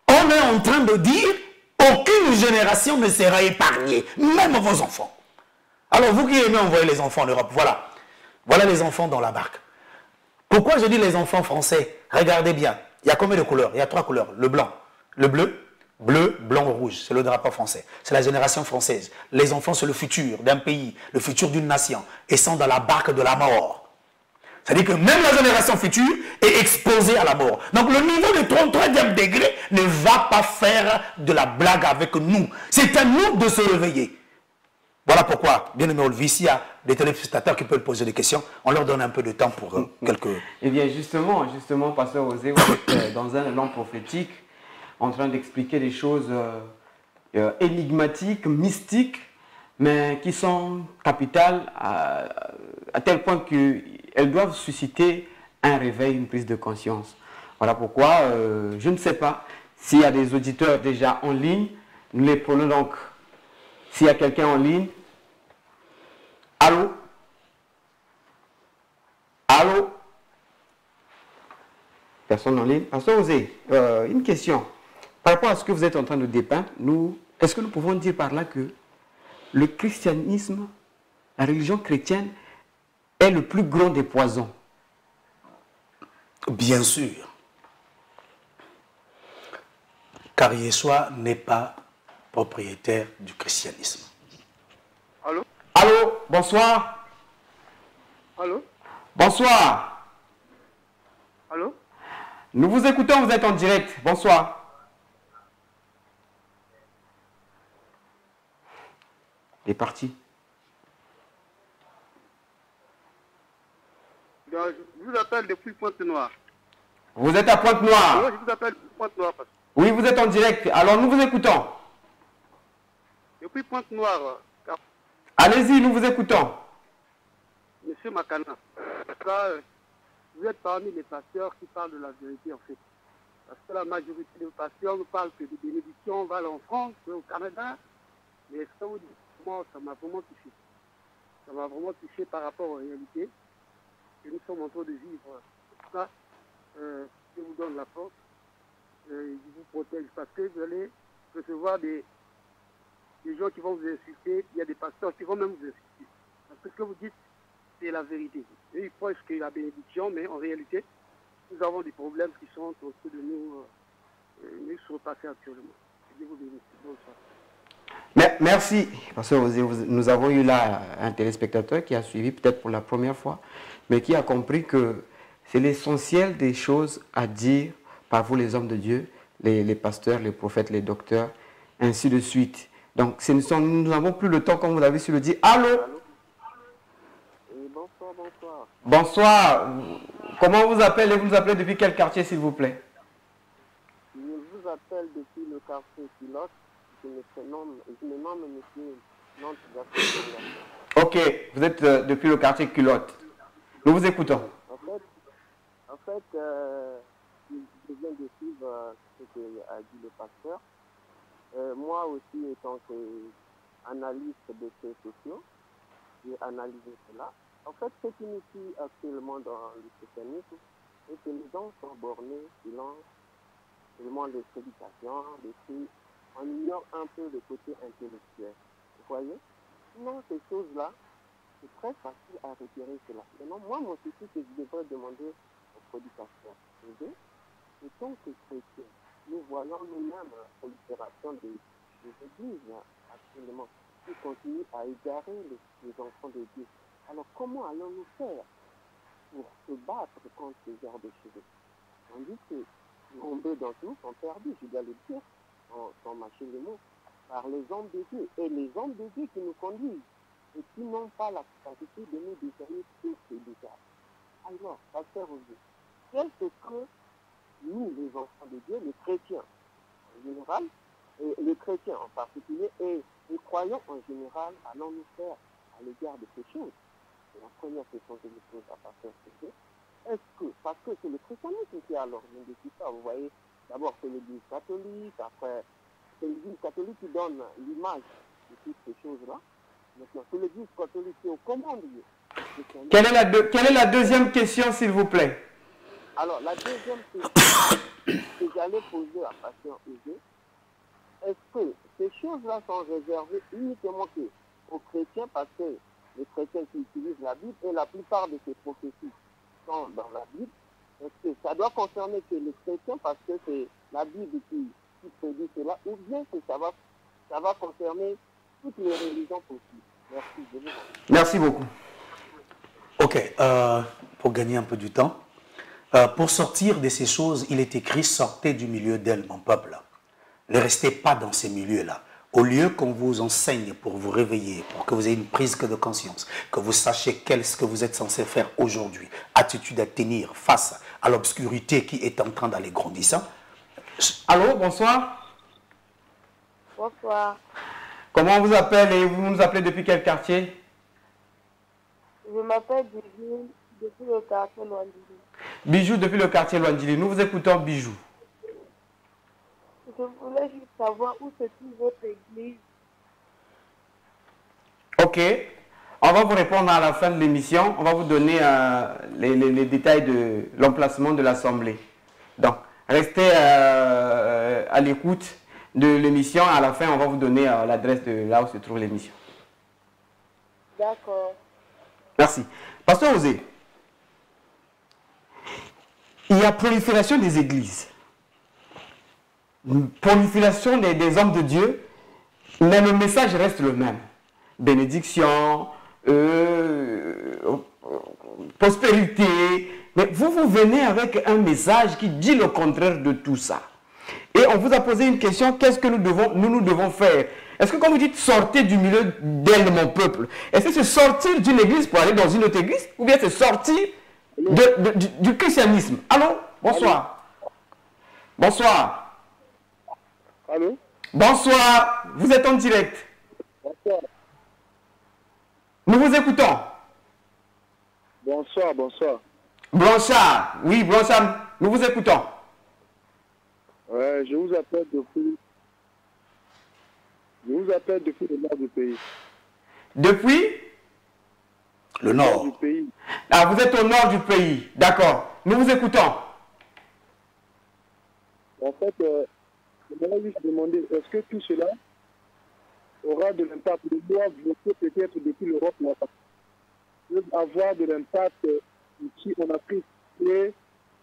on est en train de dire aucune génération ne sera épargnée, même vos enfants. Alors, vous qui aimez envoyer les enfants en Europe, voilà. Voilà les enfants dans la barque. Pourquoi je dis les enfants français? Regardez bien. Il y a combien de couleurs? Il y a 3 couleurs. Le blanc, le bleu, blanc, rouge. C'est le drapeau français. C'est la génération française. Les enfants, c'est le futur d'un pays, le futur d'une nation. Et sont dans la barque de la mort. C'est-à-dire que même la génération future est exposée à la mort. Donc le niveau de 33e degré ne va pas faire de la blague avec nous. C'est à nous de se réveiller. Voilà pourquoi, bien aimé Olvi, s'il y a des téléspectateurs qui peuvent poser des questions, on leur donne un peu de temps pour quelques... Eh bien justement, Pasteur Osée, vous êtes dans un élan prophétique, en train d'expliquer des choses énigmatiques, mystiques, mais qui sont capitales à tel point qu'elles doivent susciter un réveil, une prise de conscience. Voilà pourquoi, je ne sais pas s'il y a des auditeurs déjà en ligne, nous les prenons donc. S'il y a quelqu'un en ligne, allô? Allô? Personne en ligne? Pasteur Osée, une question. Par rapport à ce que vous êtes en train de dépeindre, est-ce que nous pouvons dire par là que le christianisme, la religion chrétienne, est le plus grand des poisons? Bien sûr. Car Yeshua n'est pas propriétaire du christianisme. Allô? Allô? Bonsoir. Allô? Bonsoir. Allô? Nous vous écoutons, vous êtes en direct. Bonsoir. Il est parti. Je vous appelle depuis Pointe-Noire. Vous êtes à Pointe-Noire? Oui, je vous appelle depuis Pointe-Noire. Oui, vous êtes en direct. Alors, nous vous écoutons. Depuis Pointe-Noire. Allez-y, nous vous écoutons. Monsieur Makana, ça, vous êtes parmi les pasteurs qui parlent de la vérité, en fait. Parce que la majorité des pasteurs ne parlent que de bénédictions, valent en France, au Canada. Mais ce que vous dites, moi, ça m'a vraiment touché. Ça m'a vraiment touché par rapport aux réalités que nous sommes en train de vivre. Ça, je vous donne la force, je vous protège parce que vous allez recevoir des gens qui vont vous insulter, il y a des pasteurs qui vont même vous insulter. Parce que ce que vous dites, c'est la vérité. Et ils pensent que la bénédiction, mais en réalité, nous avons des problèmes qui sont en train de nous surpasser actuellement. Je vous bénisse. Bonsoir. Merci, Pasteur Osé. Nous avons eu là un téléspectateur qui a suivi peut-être pour la première fois, mais qui a compris que c'est l'essentiel des choses à dire par vous les hommes de Dieu, les pasteurs, les prophètes, les docteurs, ainsi de suite. Donc nous n'avons plus le temps, comme vous avez su le dire. Allô? Bonsoir, bonsoir. Bonsoir. Comment vous appelez? Vous nous appelez depuis quel quartier, s'il vous plaît? Je vous appelle depuis le quartier Pilote. Je me nomme monsieur Nantes. Ok, vous êtes depuis le quartier Culotte. Nous vous écoutons. En fait, je viens de suivre ce qu'a dit le pasteur. Moi aussi, étant qu'analyste de faits sociaux, j'ai analysé cela. En fait, ce qui nous tue actuellement dans le christianisme, c'est que les gens sont bornés selon seulement les prédications, les faits. On ignore un peu le côté intellectuel. Vous voyez? Sinon, ces choses-là, c'est très facile à retirer cela. Maintenant, moi, mon souci, c'est que je devrais demander aux prédicateurs. Et tant que chrétiens, nous voyons nous-mêmes la prolifération des églises actuellement qui continuent à égarer les enfants de Dieu. Alors, comment allons-nous faire pour se battre contre ce genre de choses? On dit que nombreux d'entre nous sont perdus, je dois le dire, sans mâcher les mots, par les hommes de Dieu. Et les hommes de Dieu qui nous conduisent et qui n'ont pas la capacité de nous déterminer tous ces dégâts. Alors, pasteur Roger, qu'est-ce que nous, les enfants de Dieu, les chrétiens en général, et les chrétiens en particulier, et les croyants en général, allons-nous faire à l'égard de ces choses? C'est la première question que je pose à pasteur Roger. Est-ce que, parce que c'est le christianisme qui est à l'origine de tout ça, vous voyez, d'abord c'est l'église catholique, après c'est l'église catholique qui donne l'image de toutes ces choses-là. Maintenant, c'est l'église catholique qui est aux commandes. Quelle est la deuxième question, s'il vous plaît? Alors, la deuxième question que j'allais poser à pasteur Eugé, est-ce que ces choses-là sont réservées uniquement aux chrétiens, parce que les chrétiens qui utilisent la Bible, et la plupart de ces prophéties sont dans la Bible? Est-ce que ça doit concerner que les chrétiens parce que c'est la Bible qui prédit cela, ou bien que ça va concerner toutes les religions possibles? Merci, je vous remercie. Merci beaucoup. Ok, pour gagner un peu du temps, pour sortir de ces choses, il est écrit « Sortez du milieu d'elle, mon peuple ». Ne restez pas dans ces milieux-là. Au lieu qu'on vous enseigne pour vous réveiller, pour que vous ayez une prise de conscience, que vous sachiez qu'est-ce que vous êtes censé faire aujourd'hui, attitude à tenir face à l'obscurité qui est en train d'aller grandissant. Allô, bonsoir. Bonsoir. Comment on vous appelle et vous nous appelez depuis quel quartier? Je m'appelle Bijou depuis le quartier Loandili. Bijou depuis le quartier Loandili. Nous vous écoutons, Bijou. Je voulais juste savoir où se trouve votre église. Ok. On va vous répondre à la fin de l'émission. On va vous donner les détails de l'emplacement de l'Assemblée. Donc, restez à l'écoute de l'émission. À la fin, on va vous donner l'adresse de là où se trouve l'émission. D'accord. Merci. Pasteur Osé, il y a prolifération des églises, prolifération des hommes de Dieu, mais le message reste le même. Bénédiction, prospérité. Mais vous venez avec un message qui dit le contraire de tout ça. Et on vous a posé une question, qu'est-ce que nous devons faire? Est-ce que quand vous dites sortez du milieu d'elle, mon peuple, est-ce que c'est sortir d'une église pour aller dans une autre église? Ou bien c'est sortir du christianisme? Allô? Bonsoir. Allô? Bonsoir. Allô? Bonsoir. Vous êtes en direct. Bonsoir. Nous vous écoutons. Bonsoir, bonsoir. Blanchard, oui, Blanchard, nous vous écoutons. Ouais, je vous appelle depuis le nord du pays. Depuis Le nord du pays. Ah, vous êtes au nord du pays, d'accord. Nous vous écoutons. En fait, je voulais juste demander, est-ce que tout cela aura de l'impact? Le droit voter peut-être depuis l'Europe peut avoir de l'impact ici en Afrique et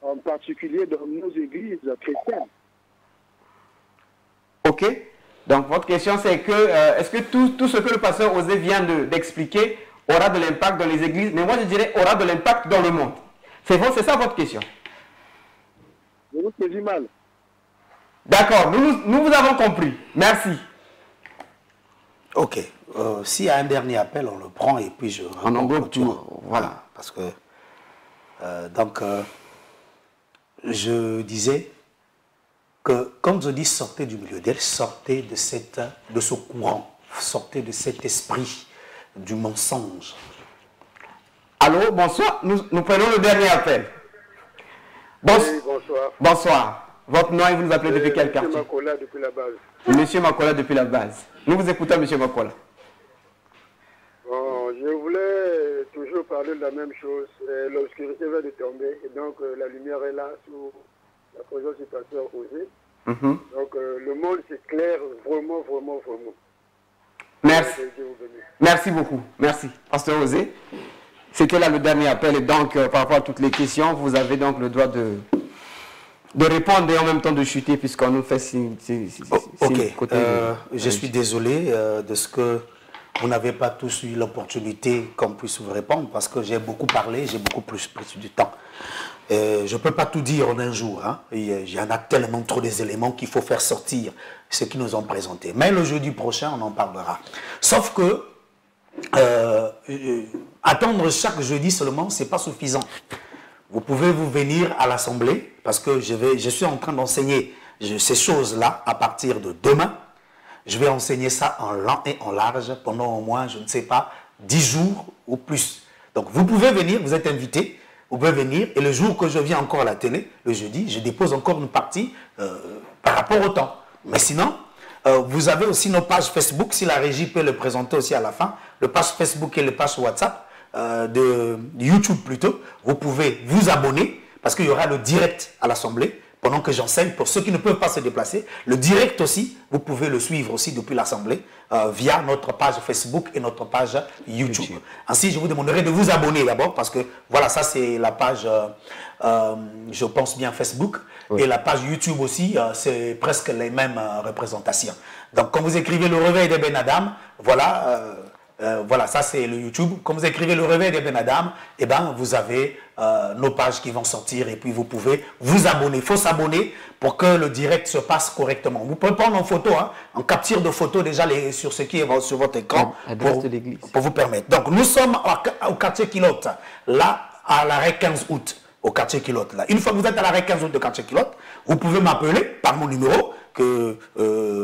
en particulier dans nos églises chrétiennes. Ok. Donc votre question c'est que est-ce que tout ce que le pasteur Osé vient d'expliquer aura de l'impact dans les églises, mais moi je dirais aura de l'impact dans le monde. C'est ça votre question? Je vous saisis mal. D'accord, nous vous avons compris. Merci. Ok. S'il y a un dernier appel, on le prend et puis je... On englobe tout. Voilà. Parce que... donc, je disais que, comme je dis, sortez du milieu d'elle, sortez de ce courant, sortez de cet esprit du mensonge. Allô, bonsoir. Nous prenons le dernier appel. Oui, bonsoir. Bonsoir. Votre nom et vous nous appelez depuis quel quartier? Monsieur Makola depuis la base. Monsieur Makola depuis la base. Nous vous écoutons, Monsieur Makola. Bon, je voulais toujours parler de la même chose. L'obscurité vient de tomber et donc la lumière est là sous la présence du pasteur Osé. Donc le monde s'éclaire vraiment, vraiment, vraiment. Merci. Merci beaucoup. Merci. Pasteur Osé. C'était là le dernier appel et donc par rapport à toutes les questions, vous avez donc le droit de répondre et en même temps de chuter puisqu'on nous fait Ok. Je suis désolé de ce que vous n'avez pas tous eu l'opportunité qu'on puisse vous répondre parce que j'ai beaucoup parlé, j'ai beaucoup plus pris du temps. Je ne peux pas tout dire en un jour. Hein. Il y en a tellement trop des éléments qu'il faut faire sortir ce qu'ils nous ont présenté. Mais le jeudi prochain, on en parlera. Sauf que attendre chaque jeudi seulement, ce n'est pas suffisant. Vous pouvez vous venir à l'Assemblée parce que je suis en train d'enseigner ces choses-là à partir de demain. Je vais enseigner ça en long et en large pendant au moins, je ne sais pas, 10 jours ou plus. Donc vous pouvez venir, vous êtes invité, vous pouvez venir et le jour que je viens encore à la télé, le jeudi, je dépose encore une partie par rapport au temps. Mais sinon, vous avez aussi nos pages Facebook, si la régie peut le présenter aussi à la fin, le page Facebook et le page WhatsApp. De YouTube plutôt, vous pouvez vous abonner parce qu'il y aura le direct à l'Assemblée pendant que j'enseigne. Pour ceux qui ne peuvent pas se déplacer, le direct aussi, vous pouvez le suivre aussi depuis l'Assemblée via notre page Facebook et notre page YouTube. Ainsi, je vous demanderai de vous abonner d'abord parce que voilà, ça c'est la page, je pense bien Facebook, oui. Et la page YouTube aussi, c'est presque les mêmes représentations. Donc, quand vous écrivez le réveil de Ben Adam, voilà... voilà, ça c'est le YouTube. Quand vous écrivez le réveil de Ben Adam, eh ben, vous avez nos pages qui vont sortir et puis vous pouvez vous abonner. Il faut s'abonner pour que le direct se passe correctement. Vous pouvez prendre en photo, hein, en capture de photo déjà sur ce qui est sur votre écran pour vous permettre. Donc nous sommes au quartier Kilote, là à l'arrêt 15 août, au quartier Kilote. Là. Une fois que vous êtes à l'arrêt 15 août de quartier Kilote, vous pouvez m'appeler par mon numéro que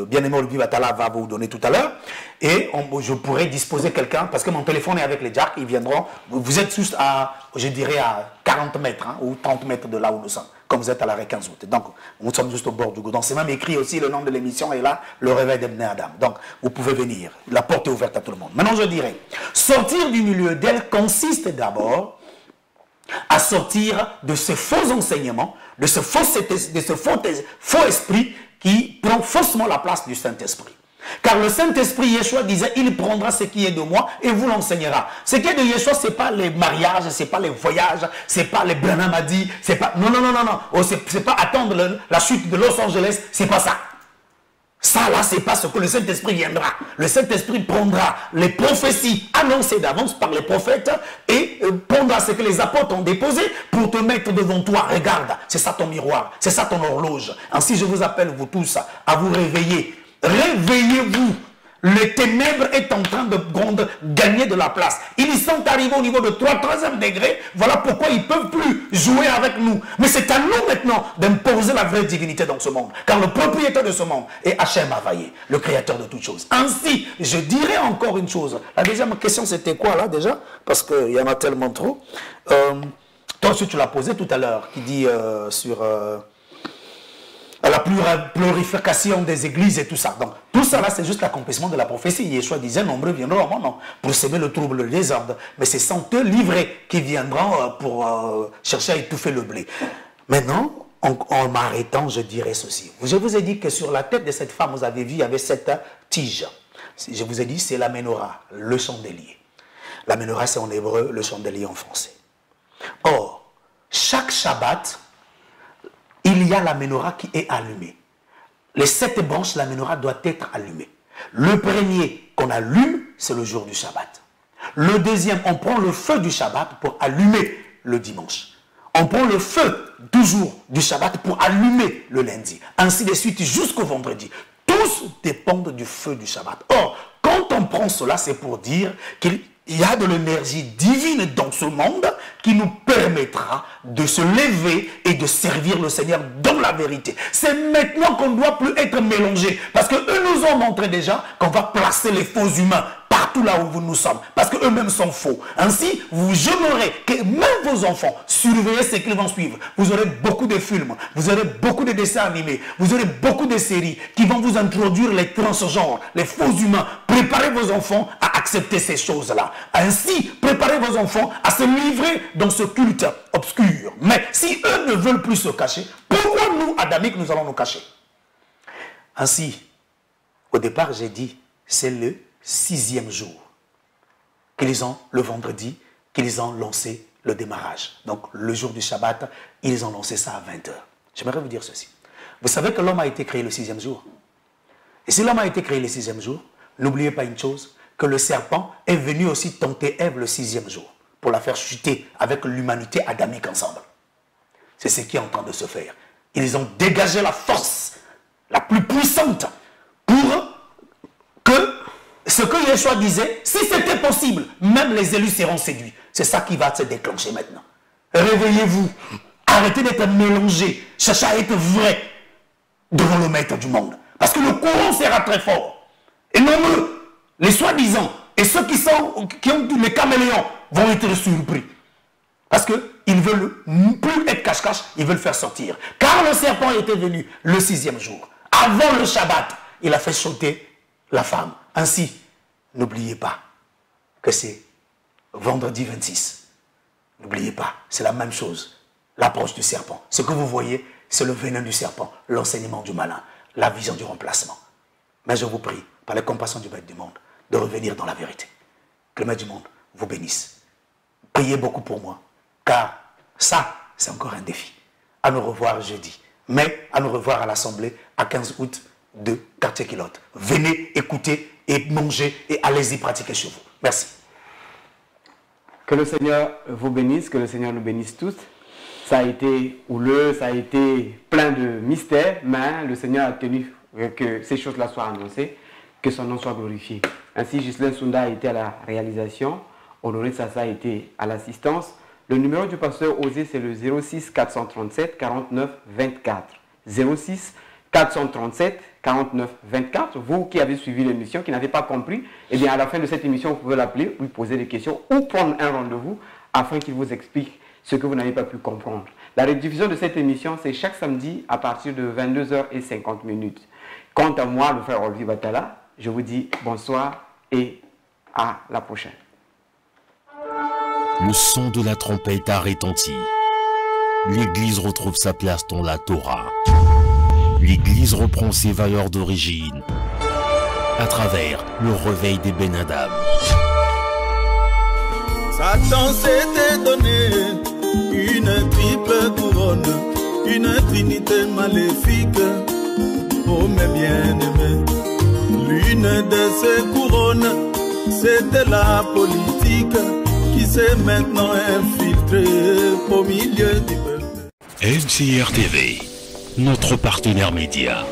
bien-aimé Olivier Batala va vous donner tout à l'heure. Et je pourrais disposer quelqu'un, parce que mon téléphone est avec les jacks, ils viendront. Vous êtes juste à, je dirais, à 40 mètres hein, ou 30 mètres de là où nous sommes, comme vous êtes à l'arrêt 15 août. Donc, nous sommes juste au bord du Goudon. C'est même écrit aussi le nom de l'émission et là, le réveil d'Ebn Adam. Donc, vous pouvez venir. La porte est ouverte à tout le monde. Maintenant, je dirais, sortir du milieu d'elle consiste d'abord à sortir de ce faux enseignement, de ce faux esprit qui prend faussement la place du Saint-Esprit. Car le Saint-Esprit, Yeshua disait, il prendra ce qui est de moi et vous l'enseignera. Ce qui est de Yeshua, ce n'est pas les mariages, ce n'est pas les voyages, ce n'est pas les Branham a dit, c'est pas... Non, non, non, non, non. Oh, c'est pas attendre la chute de Los Angeles, c'est pas ça. Ça, là, c'est pas ce que le Saint-Esprit viendra. Le Saint-Esprit prendra les prophéties annoncées d'avance par les prophètes et prendra ce que les apôtres ont déposé pour te mettre devant toi. Regarde, c'est ça ton miroir, c'est ça ton horloge. Ainsi, je vous appelle, vous tous, à vous réveiller. Réveillez-vous. Les ténèbres est en train de gagner de la place. Ils sont arrivés au niveau de 3e degré. Voilà pourquoi ils ne peuvent plus jouer avec nous. Mais c'est à nous maintenant d'imposer la vraie divinité dans ce monde. Car le propriétaire de ce monde est Hachem Havaïe, le créateur de toutes choses. Ainsi, je dirais encore une chose. La deuxième question, c'était quoi là déjà? Parce qu'il y en a tellement trop. Toi aussi, tu l'as posé tout à l'heure, qui dit sur... la glorification des églises et tout ça. Donc, tout ça là, c'est juste l'accomplissement de la prophétie. Yeshua disait, nombreux viendront à mon nom pour semer le trouble, le désordre. Mais c'est 100 livrés qui viendront pour chercher à étouffer le blé. Maintenant, en m'arrêtant, je dirais ceci. Je vous ai dit que sur la tête de cette femme, vous avez vu, il y avait cette tige. Je vous ai dit, c'est la menorah, le chandelier. La menorah, c'est en hébreu, le chandelier en français. Or, chaque Shabbat, il y a la menorah qui est allumée. Les 7 branches de la menorah doivent être allumées. Le premier qu'on allume, c'est le jour du Shabbat. Le deuxième, on prend le feu du Shabbat pour allumer le dimanche. On prend le feu toujours du Shabbat pour allumer le lundi. Ainsi de suite jusqu'au vendredi. Tous dépendent du feu du Shabbat. Or, quand on prend cela, c'est pour dire qu'il y a de l'énergie divine dans ce monde qui nous permettra de se lever et de servir le Seigneur dans la vérité. C'est maintenant qu'on ne doit plus être mélangé. Parce qu'eux nous ont montré déjà qu'on va placer les faux humains partout là où nous sommes. Parce qu'eux-mêmes sont faux. Ainsi, j'aimerais que même vos enfants surveillent ce qu'ils vont suivre. Vous aurez beaucoup de films, vous aurez beaucoup de dessins animés, vous aurez beaucoup de séries qui vont vous introduire les transgenres, les faux humains. Préparez vos enfants à accepter ces choses-là. Ainsi, préparez vos enfants à se livrer dans ce culte obscur. Mais si eux ne veulent plus se cacher, pourquoi nous, adamiques, nous allons nous cacher? Ainsi, au départ, j'ai dit, c'est le 6e jour qu'ils ont, le vendredi, qu'ils ont lancé le démarrage. Donc, le jour du Shabbat, ils ont lancé ça à 20h. J'aimerais vous dire ceci. Vous savez que l'homme a été créé le 6e jour. Et si l'homme a été créé le 6e jour, n'oubliez pas une chose, que le serpent est venu aussi tenter Ève le 6e jour pour la faire chuter avec l'humanité adamique ensemble. C'est ce qui est en train de se faire. Ils ont dégagé la force la plus puissante pour que ce que Yeshua disait, si c'était possible, même les élus seront séduits. C'est ça qui va se déclencher maintenant. Réveillez-vous. Arrêtez d'être mélangés. Cherchez à être vrai devant le maître du monde. Parce que le courant sera très fort. Et nombreux, les soi-disant, et ceux qui ont les caméléons vont être surpris. Parce qu'ils ne veulent plus être cache-cache, ils veulent faire sortir. Car le serpent était venu le 6e jour. Avant le Shabbat, il a fait sauter la femme. Ainsi, n'oubliez pas que c'est vendredi 26. N'oubliez pas, c'est la même chose. L'approche du serpent. Ce que vous voyez, c'est le venin du serpent, l'enseignement du malin, la vision du remplacement. Mais je vous prie, par la compassion du Maître du monde, de revenir dans la vérité. Que le Maître du monde vous bénisse. Priez beaucoup pour moi, car ça, c'est encore un défi. À nous revoir jeudi, mais à nous revoir à l'Assemblée à 15 août de Quartier-Kilote. Venez écouter et manger et allez-y pratiquer chez vous. Merci. Que le Seigneur vous bénisse, que le Seigneur nous bénisse tous. Ça a été houleux, ça a été plein de mystères, mais le Seigneur a tenu que ces choses-là soient annoncées, que son nom soit glorifié. Ainsi, Ghislain Sounda a été à la réalisation, Honoré Sassa a été à l'assistance. Le numéro du pasteur Osé, c'est le 06 437 49 24. 06 437 49 24. Vous qui avez suivi l'émission, qui n'avez pas compris, eh bien à la fin de cette émission, vous pouvez l'appeler, lui poser des questions ou prendre un rendez-vous afin qu'il vous explique ce que vous n'avez pas pu comprendre. La rediffusion de cette émission, c'est chaque samedi à partir de 22h50. Quant à moi, le frère Olivier Batala, je vous dis bonsoir et à la prochaine. Le son de la trompette a retenti. L'Église retrouve sa place dans la Torah. L'Église reprend ses valeurs d'origine à travers le réveil des Ben Adam. Satan s'était donné une triple couronne, une trinité maléfique. Oh mes bien-aimés, l'une de ces couronnes, c'était la politique qui s'est maintenant infiltrée au milieu du peuple. NCR TV, notre partenaire média.